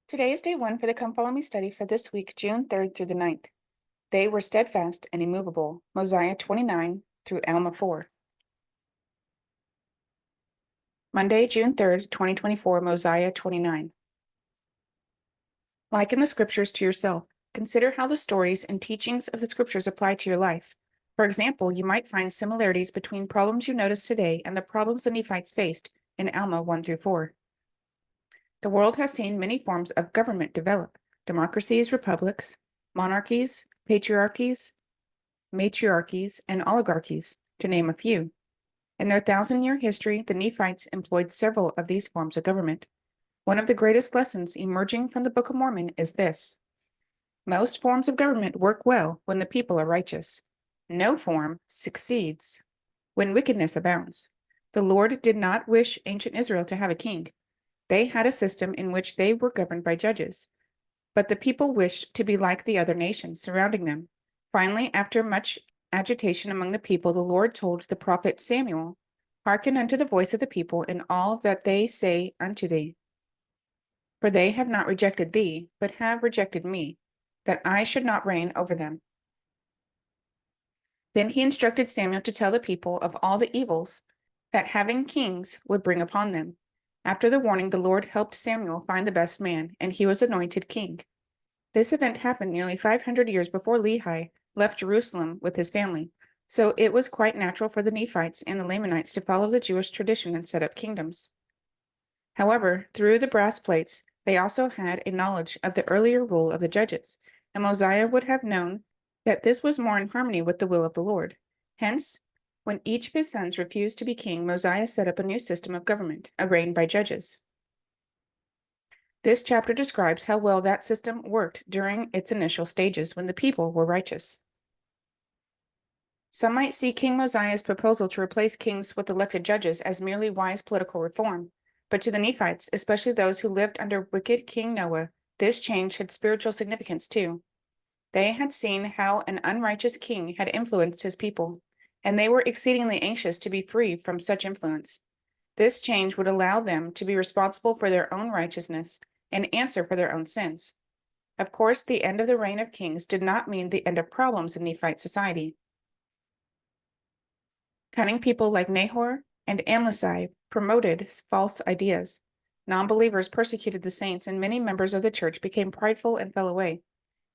Today is day 1 for the Come Follow Me study for this week, June 3rd through the 9th. They were steadfast and immovable, Mosiah 29 through Alma 4. Monday, June 3rd, 2024, Mosiah 29. Liken the scriptures to yourself. Consider how the stories and teachings of the scriptures apply to your life. For example, you might find similarities between problems you notice today and the problems the Nephites faced in Alma 1 through 4. The world has seen many forms of government develop: democracies, republics, monarchies, patriarchies, matriarchies, and oligarchies, to name a few. In their 1,000-year history, the Nephites employed several of these forms of government. One of the greatest lessons emerging from the Book of Mormon is this: most forms of government work well when the people are righteous. No form succeeds when wickedness abounds. The Lord did not wish ancient Israel to have a king. They had a system in which they were governed by judges, but the people wished to be like the other nations surrounding them. Finally, after much agitation among the people, the Lord told the prophet Samuel, "Hearken unto the voice of the people in all that they say unto thee. For they have not rejected thee, but have rejected me, that I should not reign over them." Then he instructed Samuel to tell the people of all the evils that having kings would bring upon them. After the warning, the Lord helped Samuel find the best man, and he was anointed king. This event happened nearly 500 years before Lehi left Jerusalem with his family, so it was quite natural for the Nephites and the Lamanites to follow the Jewish tradition and set up kingdoms. However, through the brass plates, they also had a knowledge of the earlier rule of the judges, and Mosiah would have known that this was more in harmony with the will of the Lord. Hence, when each of his sons refused to be king, Mosiah set up a new system of government, a reign by judges. This chapter describes how well that system worked during its initial stages when the people were righteous. Some might see King Mosiah's proposal to replace kings with elected judges as merely wise political reform, but to the Nephites, especially those who lived under wicked King Noah, this change had spiritual significance too. They had seen how an unrighteous king had influenced his people, and they were exceedingly anxious to be free from such influence. This change would allow them to be responsible for their own righteousness and answer for their own sins. Of course, the end of the reign of kings did not mean the end of problems in Nephite society. Cunning people like Nahor and Amlici promoted false ideas. Non-believers persecuted the saints, and many members of the church became prideful and fell away.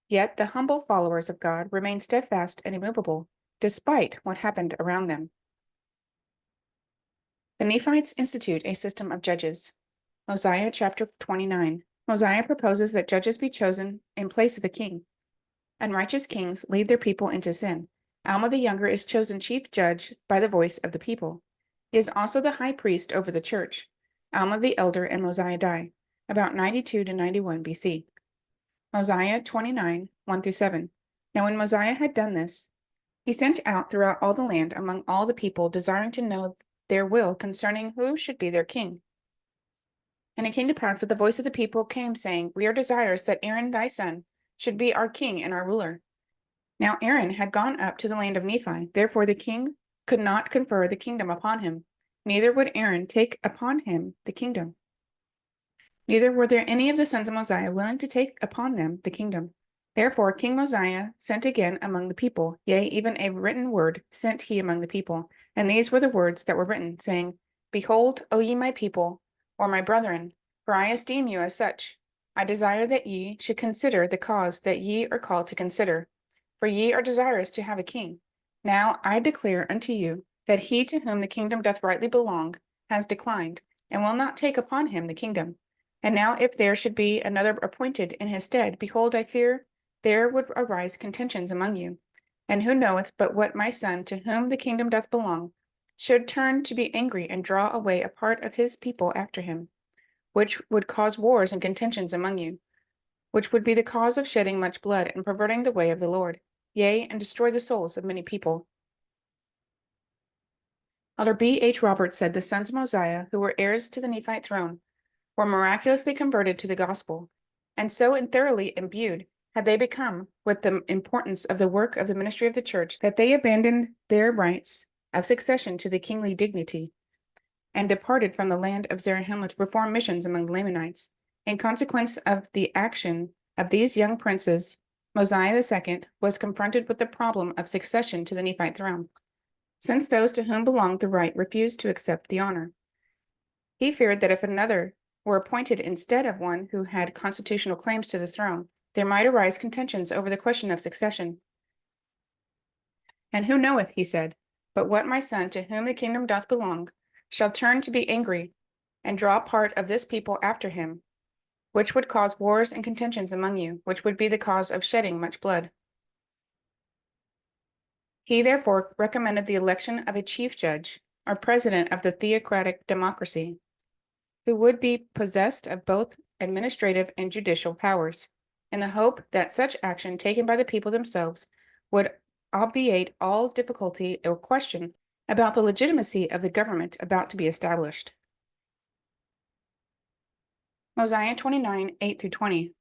Yet the humble followers of God remained steadfast and immovable, despite what happened around them. The Nephites institute a system of judges. Mosiah chapter 29. Mosiah proposes that judges be chosen in place of a king. Unrighteous kings lead their people into sin. Alma the Younger is chosen chief judge by the voice of the people. He is also the high priest over the church. Alma the Elder and Mosiah die, about 92 to 91 BC. Mosiah 29, 1 through 7. Now when Mosiah had done this, he sent out throughout all the land among all the people, desiring to know their will concerning who should be their king. And it came to pass that the voice of the people came, saying, "We are desirous that Aaron thy son should be our king and our ruler." Now Aaron had gone up to the land of Nephi, therefore the king could not confer the kingdom upon him, neither would Aaron take upon him the kingdom. Neither were there any of the sons of Mosiah willing to take upon them the kingdom. Therefore King Mosiah sent again among the people, yea, even a written word sent he among the people. And these were the words that were written, saying, "Behold, O ye my people, or my brethren, for I esteem you as such. I desire that ye should consider the cause that ye are called to consider, for ye are desirous to have a king. Now I declare unto you that he to whom the kingdom doth rightly belong has declined, and will not take upon him the kingdom. And now if there should be another appointed in his stead, behold, I fear there would arise contentions among you. And who knoweth but what my son, to whom the kingdom doth belong, should turn to be angry and draw away a part of his people after him, which would cause wars and contentions among you, which would be the cause of shedding much blood and perverting the way of the Lord, yea, and destroy the souls of many people." Elder B. H. Roberts said the sons of Mosiah, who were heirs to the Nephite throne, were miraculously converted to the gospel, and so thoroughly imbued had they become with the importance of the work of the ministry of the church that they abandoned their rights of succession to the kingly dignity and departed from the land of Zarahemla to perform missions among the Lamanites. In consequence of the action of these young princes, Mosiah II was confronted with the problem of succession to the Nephite throne, since those to whom belonged the right refused to accept the honor. He feared that if another were appointed instead of one who had constitutional claims to the throne, there might arise contentions over the question of succession. And who knoweth, he said, but what my son, to whom the kingdom doth belong, shall turn to be angry, and draw part of this people after him, which would cause wars and contentions among you, which would be the cause of shedding much blood. He therefore recommended the election of a chief judge, or president of the theocratic democracy, who would be possessed of both administrative and judicial powers, in the hope that such action taken by the people themselves would obviate all difficulty or question about the legitimacy of the government about to be established. Mosiah 29, 8-20.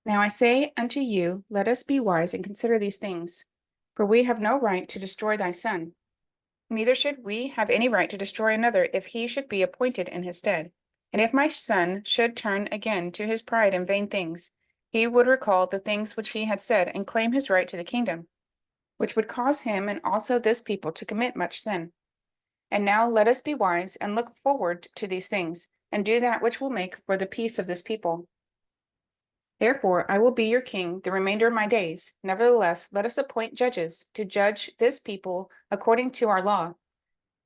Now I say unto you, let us be wise and consider these things, for we have no right to destroy thy son, neither should we have any right to destroy another if he should be appointed in his stead. And if my son should turn again to his pride and vain things, he would recall the things which he had said and claim his right to the kingdom, which would cause him and also this people to commit much sin. And now let us be wise and look forward to these things, and do that which will make for the peace of this people. Therefore I will be your king the remainder of my days. Nevertheless, let us appoint judges to judge this people according to our law.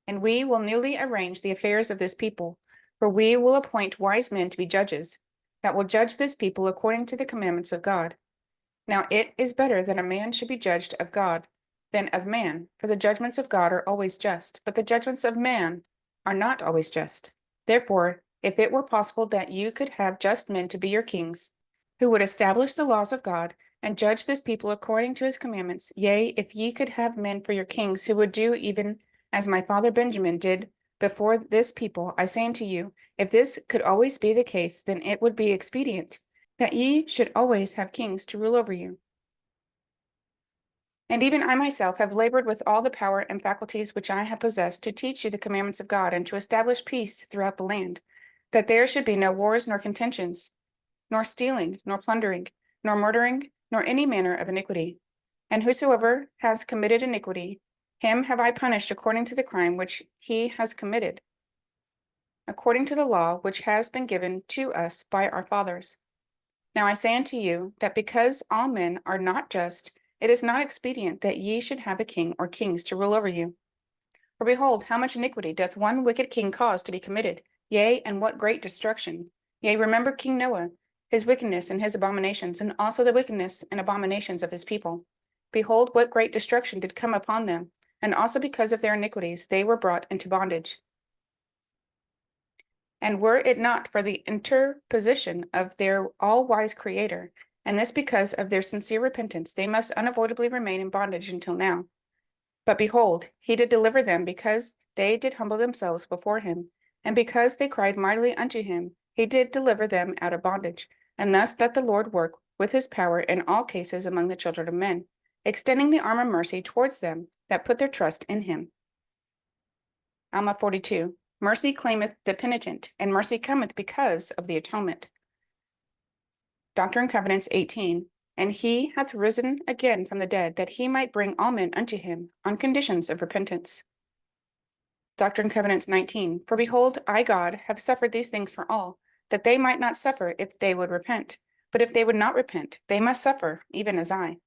And we will newly arrange the affairs of this people, for we will appoint wise men to be judges, that will judge this people according to the commandments of God. Now it is better that a man should be judged of God than of man, for the judgments of God are always just, but the judgments of man are not always just. Therefore, if it were possible that you could have just men to be your kings, who would establish the laws of God, and judge this people according to his commandments, yea, if ye could have men for your kings who would do even as my father Benjamin did before this people, I say unto you, if this could always be the case, then it would be expedient that ye should always have kings to rule over you. And even I myself have labored with all the power and faculties which I have possessed to teach you the commandments of God and to establish peace throughout the land, that there should be no wars nor contentions, nor stealing, nor plundering, nor murdering, nor any manner of iniquity. And whosoever has committed iniquity, him have I punished according to the crime which he has committed, according to the law which has been given to us by our fathers. Now I say unto you, that because all men are not just, it is not expedient that ye should have a king or kings to rule over you. For behold, how much iniquity doth one wicked king cause to be committed, yea, and what great destruction. Yea, remember King Noah, his wickedness and his abominations, and also the wickedness and abominations of his people. Behold, what great destruction did come upon them, and also because of their iniquities they were brought into bondage. And were it not for the interposition of their all-wise Creator, and this because of their sincere repentance, they must unavoidably remain in bondage until now. But behold, he did deliver them because they did humble themselves before him, and because they cried mightily unto him, he did deliver them out of bondage. And thus doth the Lord work with his power in all cases among the children of men, extending the arm of mercy towards them that put their trust in him. Alma 42. Mercy claimeth the penitent, and mercy cometh because of the atonement. Doctrine and Covenants 18. And he hath risen again from the dead, that he might bring all men unto him on conditions of repentance. Doctrine and Covenants 19. For behold, I God have suffered these things for all, that they might not suffer if they would repent. But if they would not repent, they must suffer, even as I.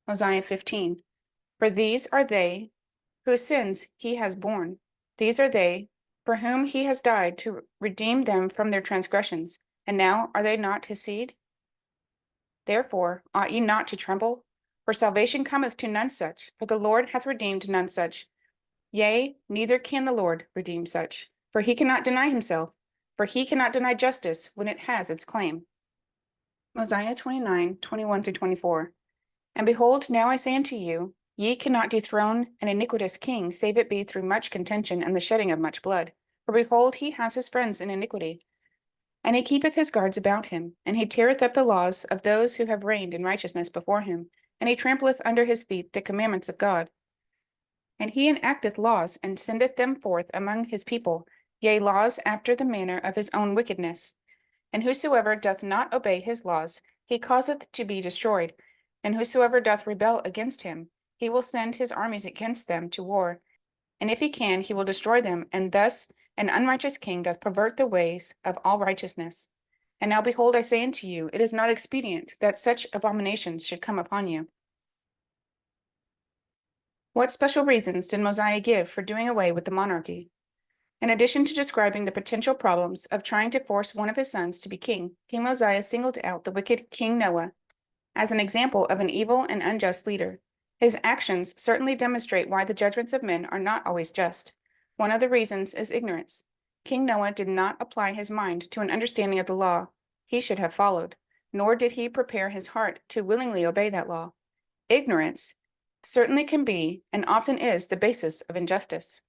Mosiah 15. For these are they whose sins he has borne. These are they for whom he has died to redeem them from their transgressions. And now are they not his seed? Therefore ought ye not to tremble? For salvation cometh to none such, for the Lord hath redeemed none such. Yea, neither can the Lord redeem such, for he cannot deny himself, for he cannot deny justice when it has its claim. Mosiah 29, 21-24. And behold, now I say unto you, ye cannot dethrone an iniquitous king, save it be through much contention and the shedding of much blood. For behold, he has his friends in iniquity, and he keepeth his guards about him, and he teareth up the laws of those who have reigned in righteousness before him, and he trampleth under his feet the commandments of God. And he enacteth laws, and sendeth them forth among his people, yea, laws after the manner of his own wickedness. And whosoever doth not obey his laws, he causeth to be destroyed. And whosoever doth rebel against him, he will send his armies against them to war. And if he can, he will destroy them. And thus an unrighteous king doth pervert the ways of all righteousness. And now behold, I say unto you, it is not expedient that such abominations should come upon you. What special reasons did Mosiah give for doing away with the monarchy? In addition to describing the potential problems of trying to force one of his sons to be king, King Mosiah singled out the wicked King Noah as an example of an evil and unjust leader. His actions certainly demonstrate why the judgments of men are not always just. One of the reasons is ignorance. King Noah did not apply his mind to an understanding of the law he should have followed, nor did he prepare his heart to willingly obey that law. Ignorance certainly can be, and often is, the basis of injustice.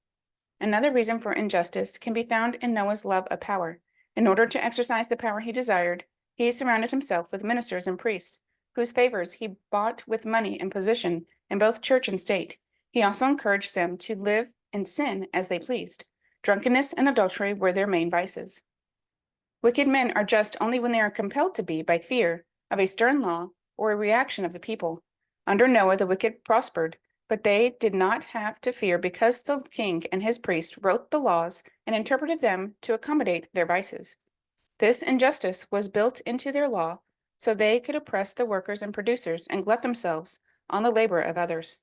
Another reason for injustice can be found in Noah's love of power. In order to exercise the power he desired, he surrounded himself with ministers and priests, whose favors he bought with money and position in both church and state. He also encouraged them to live in sin as they pleased. Drunkenness and adultery were their main vices. Wicked men are just only when they are compelled to be by fear of a stern law or a reaction of the people. Under Noah, the wicked prospered, but they did not have to fear because the king and his priest wrote the laws and interpreted them to accommodate their vices. This injustice was built into their law so they could oppress the workers and producers and glut themselves on the labor of others.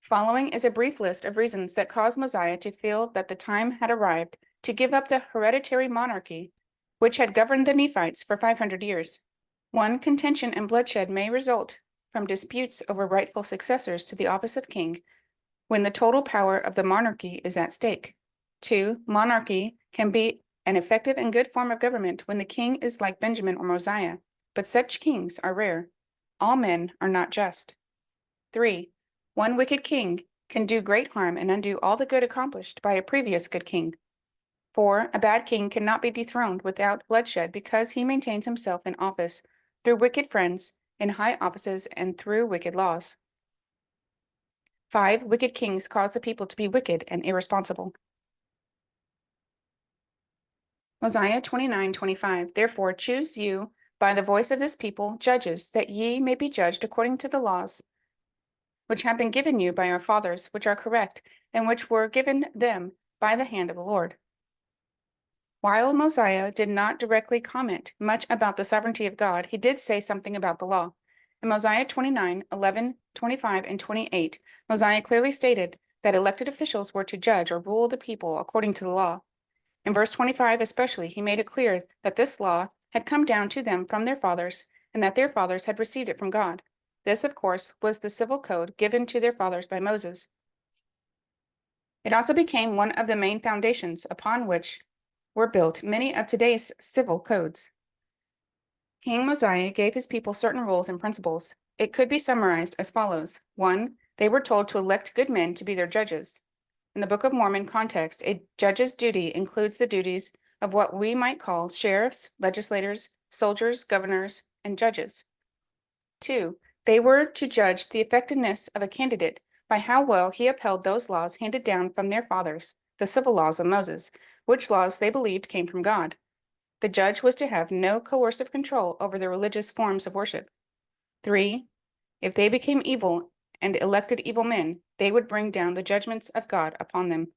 Following is a brief list of reasons that caused Mosiah to feel that the time had arrived to give up the hereditary monarchy, which had governed the Nephites for 500 years. 1. Contention and bloodshed may result from disputes over rightful successors to the office of king when the total power of the monarchy is at stake. 2. Monarchy can be an effective and good form of government when the king is like Benjamin or Mosiah, but such kings are rare. All men are not just. 3. One wicked king can do great harm and undo all the good accomplished by a previous good king. 4. A bad king cannot be dethroned without bloodshed because he maintains himself in office through wicked friends in high offices and through wicked laws. 5. Wicked kings cause the people to be wicked and irresponsible. Mosiah 29:25. Therefore choose you by the voice of this people judges, that ye may be judged according to the laws which have been given you by our fathers, which are correct, and which were given them by the hand of the Lord. While Mosiah did not directly comment much about the sovereignty of God, he did say something about the law. In Mosiah 29:11, 25, and 28, Mosiah clearly stated that elected officials were to judge or rule the people according to the law. In verse 25 especially, he made it clear that this law had come down to them from their fathers, and that their fathers had received it from God. This, of course, was the civil code given to their fathers by Moses. It also became one of the main foundations upon which were built many of today's civil codes. King Mosiah gave his people certain rules and principles. It could be summarized as follows. 1. They were told to elect good men to be their judges. In the Book of Mormon context, a judge's duty includes the duties of what we might call sheriffs, legislators, soldiers, governors, and judges. 2. They were to judge the effectiveness of a candidate by how well he upheld those laws handed down from their fathers, the civil laws of Moses, which laws they believed came from God. The judge was to have no coercive control over the religious forms of worship. 3. If they became evil and elected evil men, they would bring down the judgments of God upon them.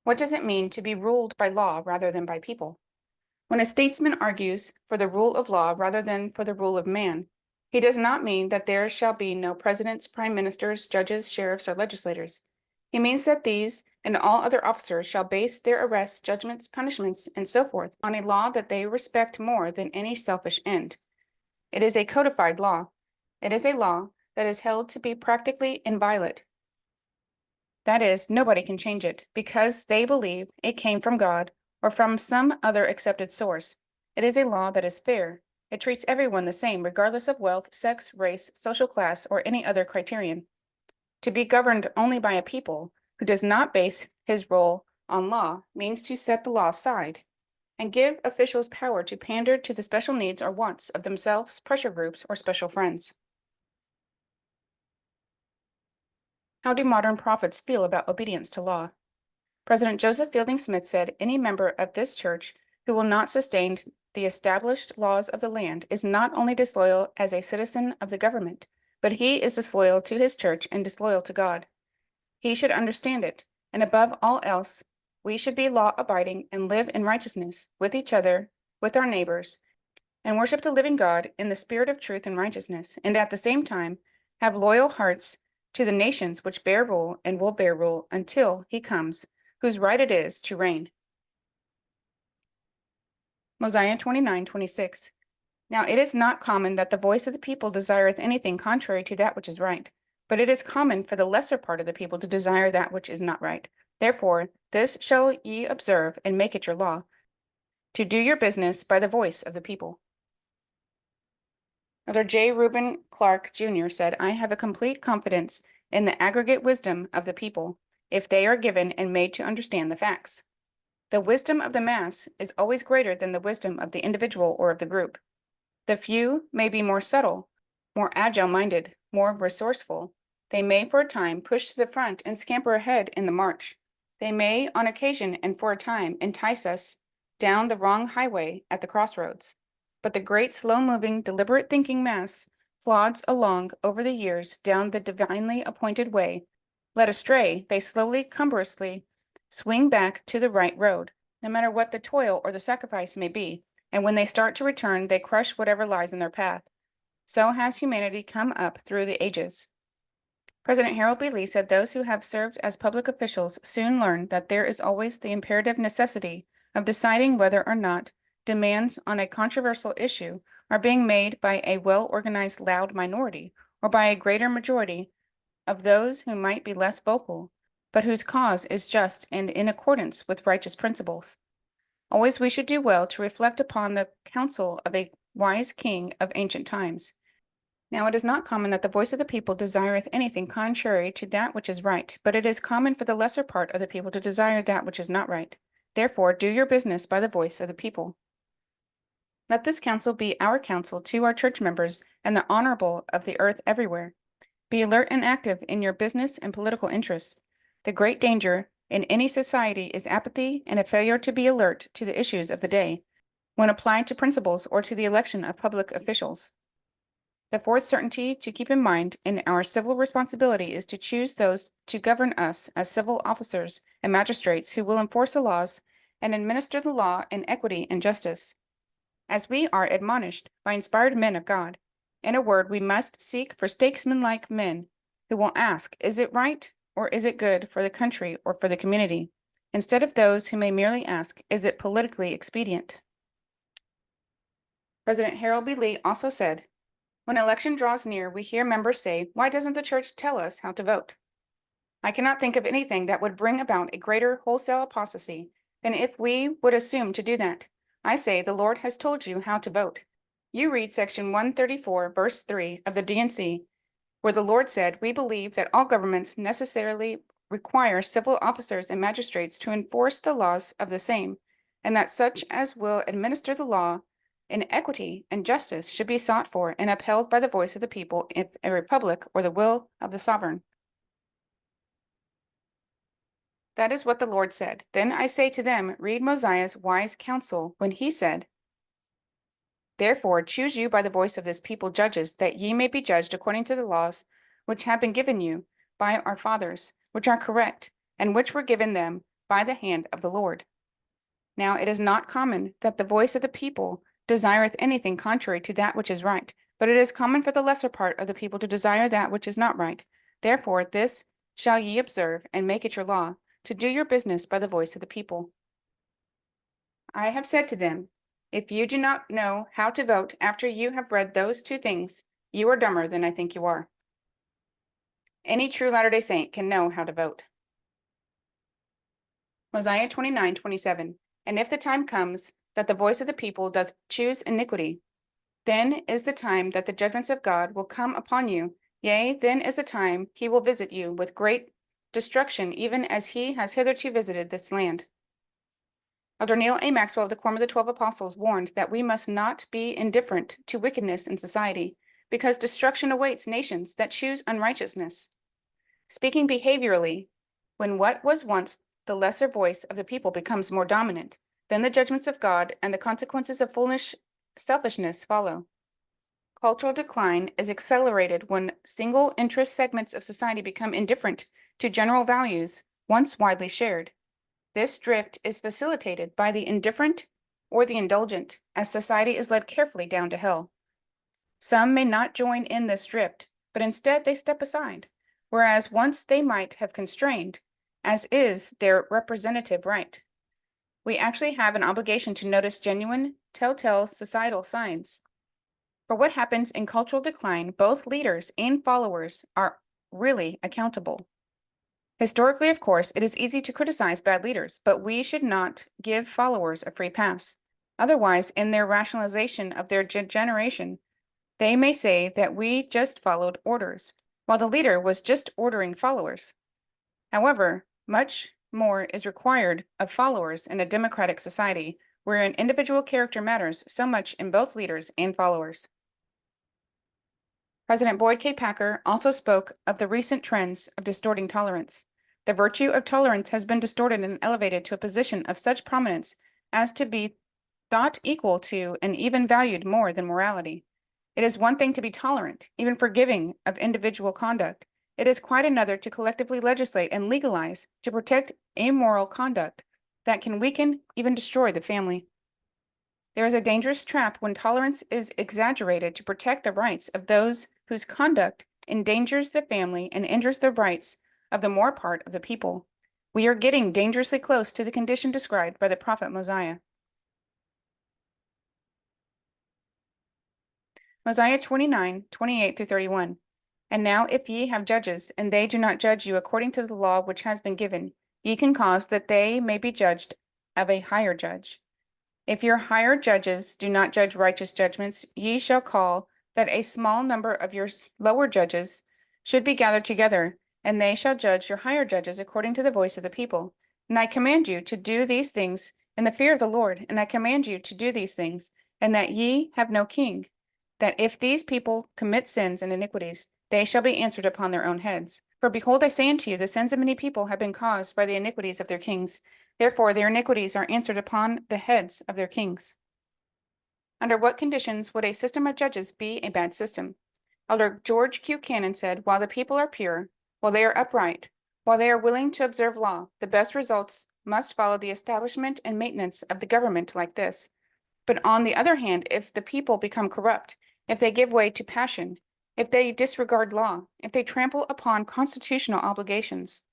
What does it mean to be ruled by law rather than by people? When a statesman argues for the rule of law rather than for the rule of man, he does not mean that there shall be no presidents, prime ministers, judges, sheriffs, or legislators. He means that these and all other officers shall base their arrests, judgments, punishments, and so forth on a law that they respect more than any selfish end. It is a codified law. It is a law that is held to be practically inviolate. That is, nobody can change it because they believe it came from God or from some other accepted source. It is a law that is fair. It treats everyone the same, regardless of wealth, sex, race, social class, or any other criterion. To be governed only by a people who does not base his role on law means to set the law aside and give officials power to pander to the special needs or wants of themselves, pressure groups, or special friends. How do modern prophets feel about obedience to law? President Joseph Fielding Smith said, "Any member of this church who will not sustain the established laws of the land is not only disloyal as a citizen of the government, but he is disloyal to his church and disloyal to God. He should understand it, and above all else, we should be law-abiding and live in righteousness with each other, with our neighbors, and worship the living God in the spirit of truth and righteousness, and at the same time have loyal hearts to the nations which bear rule and will bear rule until he comes, whose right it is to reign." Mosiah 29:26. Now it is not common that the voice of the people desireth anything contrary to that which is right, but it is common for the lesser part of the people to desire that which is not right. Therefore this shall ye observe, and make it your law, to do your business by the voice of the people. Elder J. Reuben Clark, Jr. said, "I have a complete confidence in the aggregate wisdom of the people, if they are given and made to understand the facts. The wisdom of the mass is always greater than the wisdom of the individual or of the group. The few may be more subtle, more agile-minded, more resourceful. They may for a time push to the front and scamper ahead in the march. They may, on occasion and for a time, entice us down the wrong highway at the crossroads. But the great slow-moving, deliberate-thinking mass plods along over the years down the divinely appointed way. Led astray, they slowly, cumbrously swing back to the right road, no matter what the toil or the sacrifice may be, and when they start to return, they crush whatever lies in their path. So has humanity come up through the ages." President Harold B. Lee said, "Those who have served as public officials soon learn that there is always the imperative necessity of deciding whether or not demands on a controversial issue are being made by a well-organized loud minority or by a greater majority of those who might be less vocal, but whose cause is just and in accordance with righteous principles. Always we should do well to reflect upon the counsel of a wise king of ancient times. Now it is not common that the voice of the people desireth anything contrary to that which is right, but it is common for the lesser part of the people to desire that which is not right. Therefore do your business by the voice of the people." Let this counsel be our counsel to our church members and the honorable of the earth everywhere. Be alert and active in your business and political interests. The great danger in any society is apathy and a failure to be alert to the issues of the day, when applied to principles or to the election of public officials. The fourth certainty to keep in mind in our civil responsibility is to choose those to govern us as civil officers and magistrates who will enforce the laws and administer the law in equity and justice, as we are admonished by inspired men of God. In a word, we must seek for statesman-like men who will ask, is it right or is it good for the country or for the community, instead of those who may merely ask, is it politically expedient? President Harold B. Lee also said, "When election draws near, we hear members say, 'Why doesn't the church tell us how to vote?' I cannot think of anything that would bring about a greater wholesale apostasy than if we would assume to do that. I say, the Lord has told you how to vote. You read section 134, verse 3 of the D&C, where the Lord said, 'We believe that all governments necessarily require civil officers and magistrates to enforce the laws of the same, and that such as will administer the law in equity and justice should be sought for and upheld by the voice of the people if a republic or the will of the sovereign.' That is what the Lord said. Then I say to them, read Mosiah's wise counsel when he said, 'Therefore choose you by the voice of this people judges, that ye may be judged according to the laws which have been given you by our fathers, which are correct, and which were given them by the hand of the Lord.' Now it is not common that the voice of the people desireth anything contrary to that which is right, but it is common for the lesser part of the people to desire that which is not right. Therefore this shall ye observe, and make it your law, to do your business by the voice of the people. I have said to them, if you do not know how to vote after you have read those two things, you are dumber than I think you are." Any true Latter-day Saint can know how to vote. Mosiah 29:27. And if the time comes that the voice of the people doth choose iniquity, then is the time that the judgments of God will come upon you. Yea, then is the time he will visit you with great destruction, even as he has hitherto visited this land. Elder Neil A. Maxwell of the Quorum of the 12 Apostles warned that we must not be indifferent to wickedness in society, because destruction awaits nations that choose unrighteousness. Speaking behaviorally, when what was once the lesser voice of the people becomes more dominant. Then the judgments of God and the consequences of foolish selfishness follow. Cultural decline is accelerated when single interest segments of society become indifferent to general values once widely shared. This drift is facilitated by the indifferent or the indulgent, as society is led carefully down to hell. Some may not join in this drift, but instead they step aside, whereas once they might have constrained, as is their representative right. We actually have an obligation to notice genuine, telltale societal signs. For what happens in cultural decline, both leaders and followers are really accountable. Historically, of course, it is easy to criticize bad leaders, but we should not give followers a free pass. Otherwise, in their rationalization of their generation, they may say that we just followed orders, while the leader was just ordering followers. However, much more is required of followers in a democratic society, wherein individual character matters so much in both leaders and followers. President Boyd K. Packer also spoke of the recent trends of distorting tolerance. The virtue of tolerance has been distorted and elevated to a position of such prominence as to be thought equal to and even valued more than morality. It is one thing to be tolerant, even forgiving of individual conduct. It is quite another to collectively legislate and legalize to protect immoral conduct that can weaken, even destroy the family. There is a dangerous trap when tolerance is exaggerated to protect the rights of those whose conduct endangers the family and injures the rights of the more part of the people. We are getting dangerously close to the condition described by the prophet Mosiah. Mosiah 29:28-31. And now if ye have judges, and they do not judge you according to the law which has been given, ye can cause that they may be judged of a higher judge. If your higher judges do not judge righteous judgments, ye shall call that a small number of your lower judges should be gathered together, and they shall judge your higher judges according to the voice of the people. And I command you to do these things in the fear of the Lord, and I command you to do these things, and that ye have no king, that if these people commit sins and iniquities, they shall be answered upon their own heads. For behold, I say unto you, the sins of many people have been caused by the iniquities of their kings. Therefore their iniquities are answered upon the heads of their kings. Under what conditions would a system of judges be a bad system? Elder George Q. Cannon said, while the people are pure, while they are upright, while they are willing to observe law, the best results must follow the establishment and maintenance of the government like this. But on the other hand, if the people become corrupt, if they give way to passion, if they disregard law, if they trample upon constitutional obligations,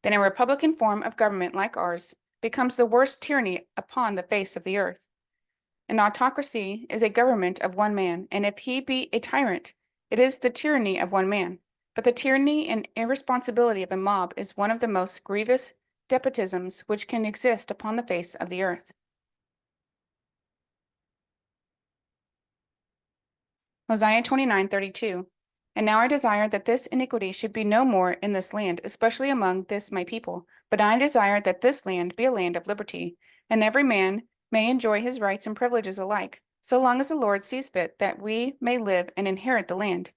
then a republican form of government like ours becomes the worst tyranny upon the face of the earth. An autocracy is a government of one man, and if he be a tyrant, it is the tyranny of one man. But the tyranny and irresponsibility of a mob is one of the most grievous despotisms which can exist upon the face of the earth. Mosiah 29:32. And now I desire that this iniquity should be no more in this land, especially among this my people. But I desire that this land be a land of liberty, and every man may enjoy his rights and privileges alike, so long as the Lord sees fit that we may live and inherit the land,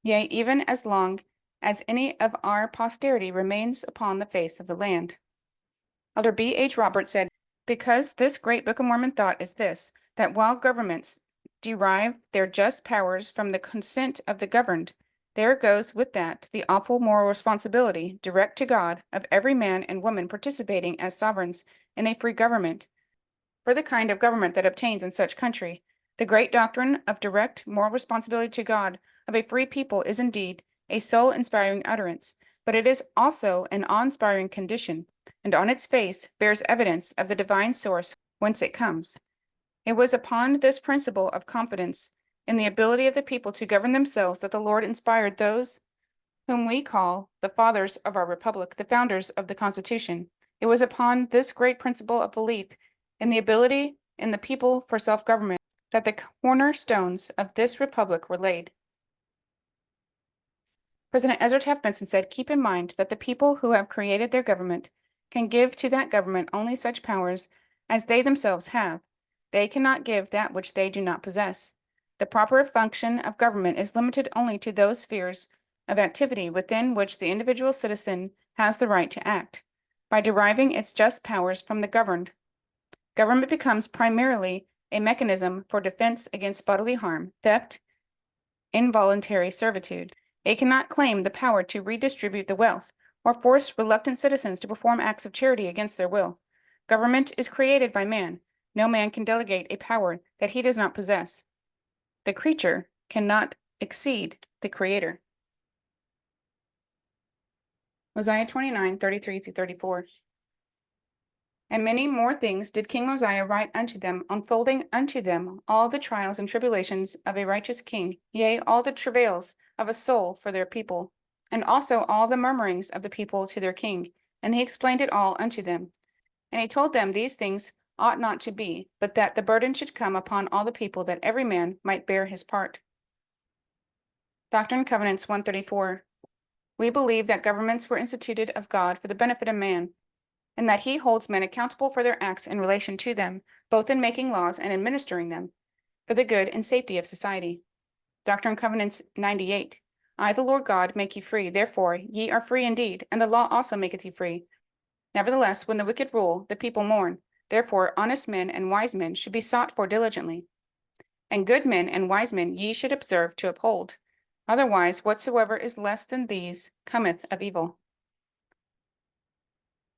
yea, even as long as any of our posterity remains upon the face of the land. Elder B. H. Roberts said, because this great Book of Mormon thought is this, that while governments derive their just powers from the consent of the governed, there goes with that the awful moral responsibility, direct to God, of every man and woman participating as sovereigns in a free government. For the kind of government that obtains in such country, the great doctrine of direct moral responsibility to God of a free people is indeed a soul-inspiring utterance, but it is also an awe-inspiring condition, and on its face bears evidence of the divine source whence it comes. It was upon this principle of confidence in the ability of the people to govern themselves that the Lord inspired those whom we call the fathers of our republic, the founders of the Constitution. It was upon this great principle of belief in the ability in the people for self-government that the cornerstones of this republic were laid. President Ezra Taft Benson said, keep in mind that the people who have created their government can give to that government only such powers as they themselves have. They cannot give that which they do not possess. The proper function of government is limited only to those spheres of activity within which the individual citizen has the right to act. by deriving its just powers from the governed. Government becomes primarily a mechanism for defense against bodily harm, theft, involuntary servitude. It cannot claim the power to redistribute the wealth or force reluctant citizens to perform acts of charity against their will. Government is created by man. No man can delegate a power that he does not possess. The creature cannot exceed the creator. Mosiah 29:33-34. And many more things did King Mosiah write unto them, unfolding unto them all the trials and tribulations of a righteous king, yea, all the travails of a soul for their people, and also all the murmurings of the people to their king. And he explained it all unto them. And he told them these things ought not to be, but that the burden should come upon all the people, that every man might bear his part. Doctrine and Covenants 134. We believe that governments were instituted of God for the benefit of man, and that he holds men accountable for their acts in relation to them, both in making laws and administering them, for the good and safety of society. Doctrine and Covenants 98. I, the Lord God, make you free, therefore ye are free indeed, and the law also maketh you free. Nevertheless, when the wicked rule, the people mourn. Therefore honest men and wise men should be sought for diligently, and good men and wise men ye should observe to uphold. Otherwise, whatsoever is less than these cometh of evil.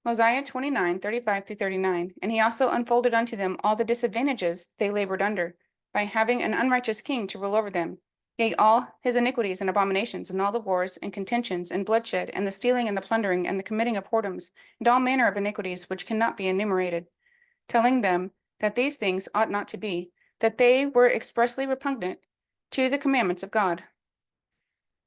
Mosiah 29:35-39. And he also unfolded unto them all the disadvantages they labored under, by having an unrighteous king to rule over them, yea, all his iniquities and abominations, and all the wars and contentions and bloodshed, and the stealing and the plundering, and the committing of whoredoms, and all manner of iniquities which cannot be enumerated, telling them that these things ought not to be, that they were expressly repugnant to the commandments of God.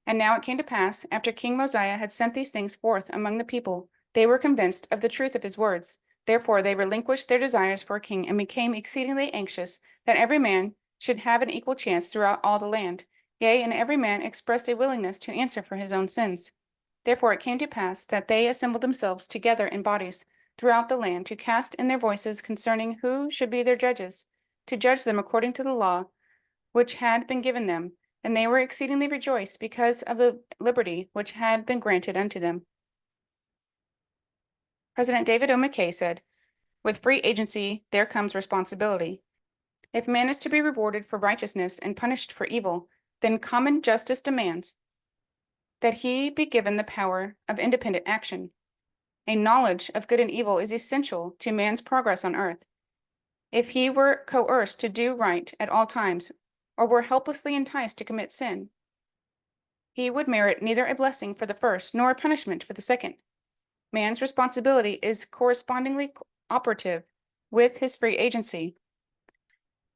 And now it came to pass, after King Mosiah had sent these things forth among the people, they were convinced of the truth of his words. Therefore they relinquished their desires for a king, and became exceedingly anxious that every man should have an equal chance throughout all the land. Yea, and every man expressed a willingness to answer for his own sins. Therefore it came to pass that they assembled themselves together in bodies throughout the land, to cast in their voices concerning who should be their judges, to judge them according to the law which had been given them. And they were exceedingly rejoiced because of the liberty which had been granted unto them. President David O. McKay said, with free agency there comes responsibility. If man is to be rewarded for righteousness and punished for evil, then common justice demands that he be given the power of independent action. A knowledge of good and evil is essential to man's progress on earth. If he were coerced to do right at all times, or were helplessly enticed to commit sin, he would merit neither a blessing for the first nor a punishment for the second. Man's responsibility is correspondingly operative with his free agency.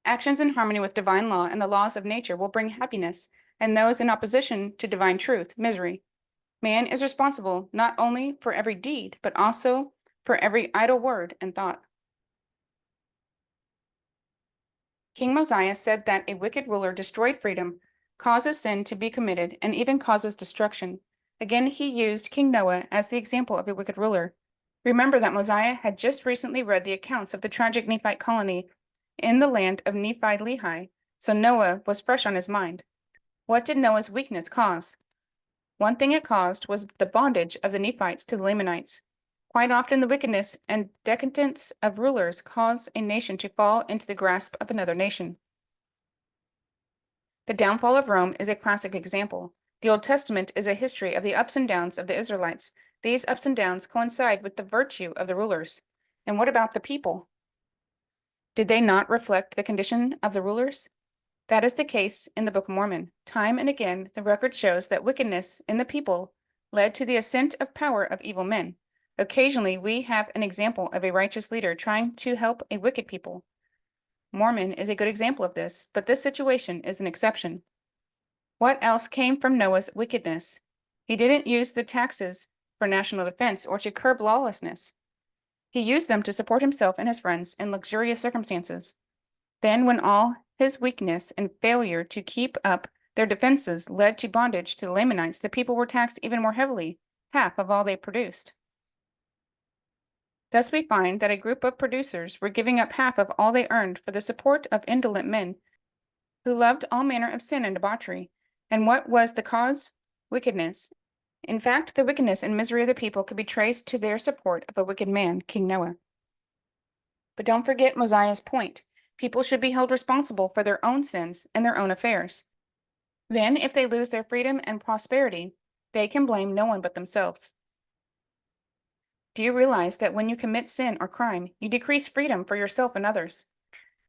Actions in harmony with divine law and the laws of nature will bring happiness, and those in opposition to divine truth, misery. Man is responsible not only for every deed, but also for every idle word and thought. King Mosiah said that a wicked ruler destroyed freedom, causes sin to be committed, and even causes destruction. Again, he used King Noah as the example of a wicked ruler. Remember that Mosiah had just recently read the accounts of the tragic Nephite colony in the land of Nephi-Lehi, so Noah was fresh on his mind. What did Noah's weakness cause? One thing it caused was the bondage of the Nephites to the Lamanites. Quite often the wickedness and decadence of rulers cause a nation to fall into the grasp of another nation. The downfall of Rome is a classic example. The Old Testament is a history of the ups and downs of the Israelites. These ups and downs coincide with the virtue of the rulers. And what about the people? Did they not reflect the condition of the rulers? That is the case in the Book of Mormon. Time and again, the record shows that wickedness in the people led to the ascent of power of evil men. Occasionally, we have an example of a righteous leader trying to help a wicked people. Mormon is a good example of this, but this situation is an exception. What else came from Noah's wickedness? He didn't use the taxes for national defense or to curb lawlessness. He used them to support himself and his friends in luxurious circumstances. Then, when all his weakness and failure to keep up their defenses led to bondage to the Lamanites, the people were taxed even more heavily, half of all they produced. Thus we find that a group of producers were giving up half of all they earned for the support of indolent men who loved all manner of sin and debauchery. And what was the cause? Wickedness. In fact, the wickedness and misery of the people could be traced to their support of a wicked man, King Noah. But don't forget Mosiah's point. People should be held responsible for their own sins and their own affairs. Then, if they lose their freedom and prosperity, they can blame no one but themselves. Do you realize that when you commit sin or crime, you decrease freedom for yourself and others?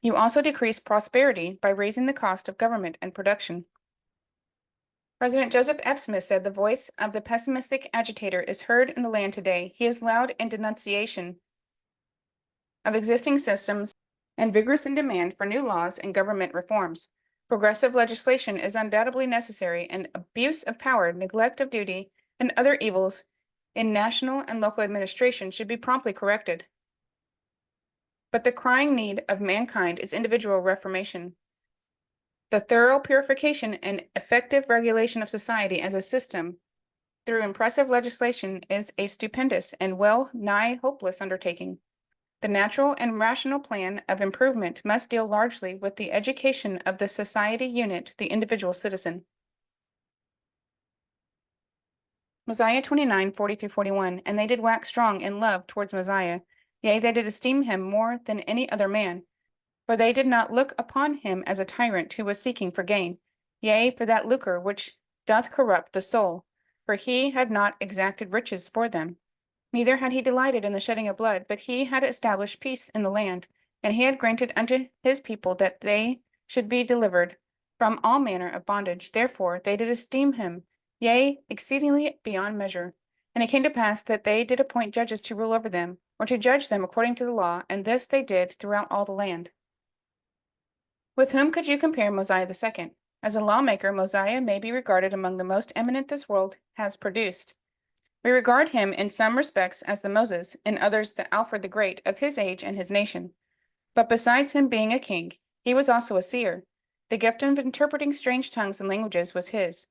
You also decrease prosperity by raising the cost of government and production. President Joseph F. Smith said the voice of the pessimistic agitator is heard in the land today. He is loud in denunciation of existing systems and vigorous in demand for new laws and government reforms. Progressive legislation is undoubtedly necessary, and abuse of power, neglect of duty, and other evils in national and local administration should be promptly corrected. But the crying need of mankind is individual reformation. The thorough purification and effective regulation of society as a system through impressive legislation is a stupendous and well-nigh hopeless undertaking. The natural and rational plan of improvement must deal largely with the education of the society unit, the individual citizen. Mosiah 29:40-41, and they did wax strong in love towards Mosiah, yea, they did esteem him more than any other man, for they did not look upon him as a tyrant who was seeking for gain, yea, for that lucre which doth corrupt the soul, for he had not exacted riches for them. Neither had he delighted in the shedding of blood, but he had established peace in the land, and he had granted unto his people that they should be delivered from all manner of bondage. Therefore they did esteem him, yea, exceedingly beyond measure. And it came to pass that they did appoint judges to rule over them, or to judge them according to the law, and this they did throughout all the land. With whom could you compare Mosiah the second? As a lawmaker, Mosiah may be regarded among the most eminent this world has produced. We regard him in some respects as the Moses, in others the Alfred the Great of his age and his nation. But besides him being a king, he was also a seer. The gift of interpreting strange tongues and languages was his.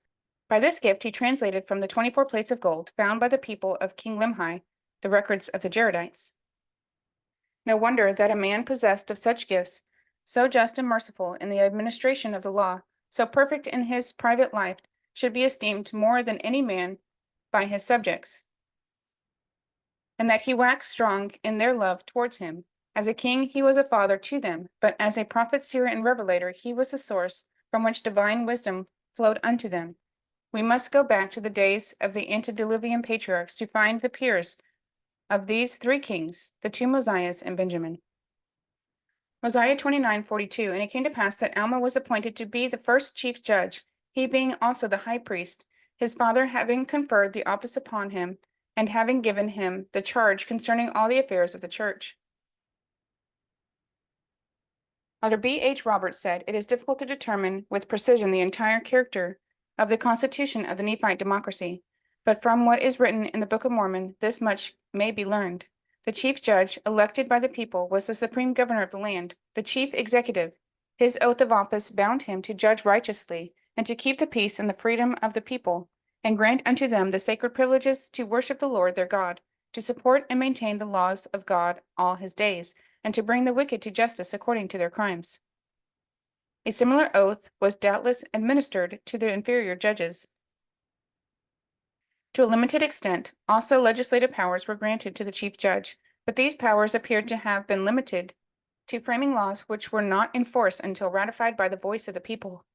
By this gift he translated from the 24 plates of gold found by the people of King Limhi the records of the Jaredites. No wonder that a man possessed of such gifts, so just and merciful in the administration of the law, so perfect in his private life, should be esteemed more than any man by his subjects, and that he waxed strong in their love towards him. As a king, he was a father to them, but as a prophet, seer, and revelator, he was the source from which divine wisdom flowed unto them. We must go back to the days of the antediluvian patriarchs to find the peers of these three kings, the two Mosiahs and Benjamin. Mosiah 29:42, and it came to pass that Alma was appointed to be the first chief judge, he being also the high priest, his father having conferred the office upon him, and having given him the charge concerning all the affairs of the church. Elder B.H. Roberts said, "It is difficult to determine with precision the entire character of the constitution of the Nephite democracy, but from what is written in the Book of Mormon, this much may be learned. The chief judge, elected by the people, was the supreme governor of the land, the chief executive. His oath of office bound him to judge righteously, and to keep the peace and the freedom of the people, and grant unto them the sacred privileges to worship the Lord their God, to support and maintain the laws of God all his days, and to bring the wicked to justice according to their crimes." A similar oath was doubtless administered to the inferior judges. To a limited extent, also legislative powers were granted to the chief judge, but these powers appeared to have been limited to framing laws which were not in force until ratified by the voice of the people.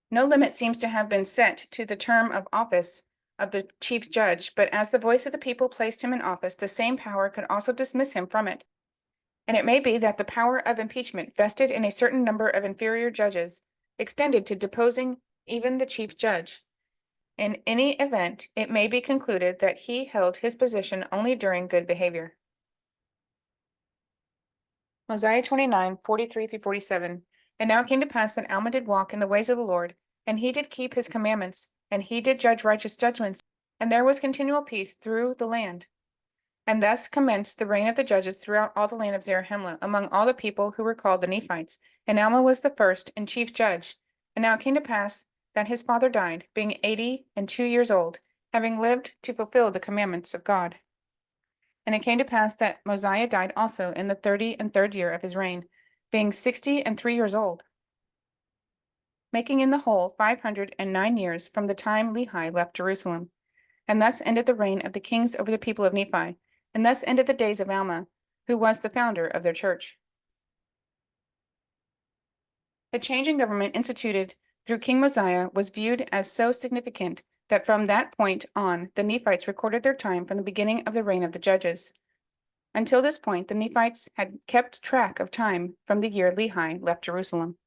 No limit seems to have been set to the term of office of the chief judge, but as the voice of the people placed him in office, the same power could also dismiss him from it. And it may be that the power of impeachment vested in a certain number of inferior judges extended to deposing even the chief judge. In any event, it may be concluded that he held his position only during good behavior. Mosiah 29:43-47. And now it came to pass that Alma did walk in the ways of the Lord, and he did keep his commandments, and he did judge righteous judgments, and there was continual peace through the land. And thus commenced the reign of the judges throughout all the land of Zarahemla, among all the people who were called the Nephites. And Alma was the first and chief judge. And now it came to pass that his father died, being 82 years old, having lived to fulfill the commandments of God. And it came to pass that Mosiah died also in the 33rd year of his reign, being 63 years old, making in the whole 509 years from the time Lehi left Jerusalem. And thus ended the reign of the kings over the people of Nephi, and thus ended the days of Alma, who was the founder of their church. The change in government instituted through King Mosiah was viewed as so significant that from that point on, the Nephites recorded their time from the beginning of the reign of the judges. Until this point, the Nephites had kept track of time from the year Lehi left Jerusalem.